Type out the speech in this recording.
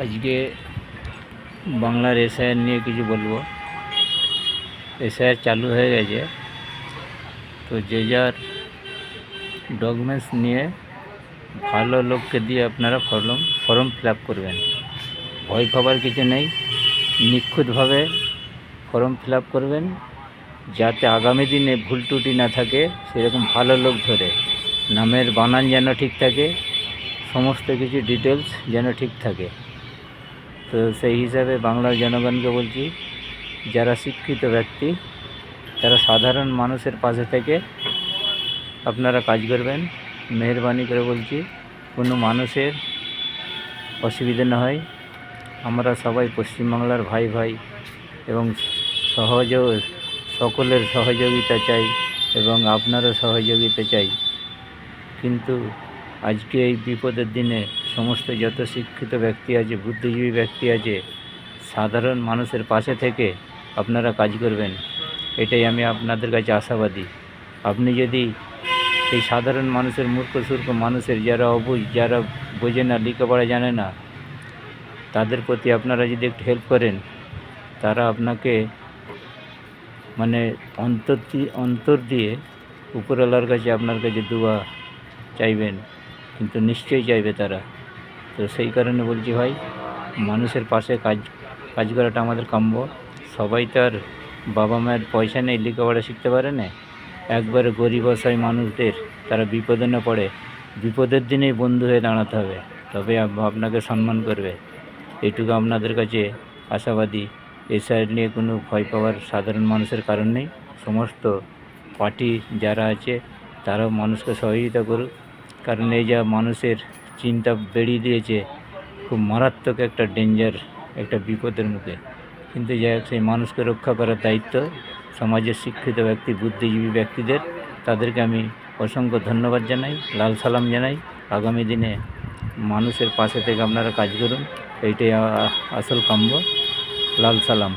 আজকে বাংলার এসআইআর নিয়ে কিছু বলবো। এসআইআর চালু হয়ে গেছে, তো যে যার ডকুমেন্টস নিয়ে ভালো লোককে দিয়ে আপনারা ফর্ম ফিল আপ করবেন। ভয় পাবার কিছু নেই, নিখুঁতভাবে ফর্ম ফিল আপ করবেন, যাতে আগামী দিনে ভুল ত্রুটি না থাকে। সেরকম ভালো লোক ধরে নামের বানান যেন ঠিক থাকে, সমস্ত কিছু ডিটেলস যেন ঠিক থাকে। তো সেই হিসাবে বাংলার জনগণকে বলছি, যারা শিক্ষিত ব্যক্তি তারা সাধারণ মানুষের পাশে থেকে আপনারা কাজ করবেন। মেহরবানি করে বলছি, কোনো মানুষের অসুবিধা না হয়। আমরা সবাই পশ্চিমবাংলার ভাই ভাই এবং সকলের সহযোগিতা চাই এবং আপনারও সহযোগিতা চাই। কিন্তু আজকে এই বিপদের দিনে সমস্ত যত শিক্ষিত ব্যক্তি আছে, বুদ্ধিজীবী ব্যক্তি আছে, সাধারণ মানুষের পাশে থেকে আপনারা কাজ করবেন, এটাই আমি আপনাদের কাছে আশাবাদী। আপনি যদি এই সাধারণ মানুষের, মূর্খ সূর্খ মানুষের, যারা অবুঝ, যারা বোঝে না, লেখাপড়া জানে না, তাদের প্রতি আপনারা যদি একটু হেল্প করেন, তারা আপনাকে অন্তর দিয়ে উপরওয়ালার কাছে আপনার কাছে দোয়া চাইবেন, কিন্তু নিশ্চয়ই চাইবে তারা। তো সেই কারণে বলছি ভাই, মানুষের পাশে কাজ করাটা আমাদের কাম্য। সবাই তার বাবা মায়ের পয়সা নেই, লেখাপড়া শিখতে পারে না। একবারে গরিব অসহায় মানুষদের তারা বিপদে না পড়ে, বিপদের দিনেই বন্ধু হয়ে দাঁড়াতে হবে, তবে আপনাকে সম্মান করবে। এইটুকু আপনাদের কাছে আশাবাদী। এসআইআর নিয়ে কোনো ভয় পাওয়ার সাধারণ মানুষের কারণ নেই। সমস্ত পার্টি যারা আছে তারাও মানুষকে সহযোগিতা করুক, কারণ এই যা মানুষের চিন্তা বেরিয়ে দিয়েছে, খুব মারাত্মক একটা ডেঞ্জার, একটা বিপদের মুখে। কিন্তু যাই হোক, সেই মানুষকে রক্ষা করার দায়িত্ব সমাজের শিক্ষিত ব্যক্তি, বুদ্ধিজীবী ব্যক্তিদের। তাদেরকে আমি অসংখ্য ধন্যবাদ জানাই, লাল সালাম জানাই। আগামী দিনে মানুষের পাশে থেকে আপনারা কাজ করুন, এইটাই আসল কাম্য। লাল সালাম।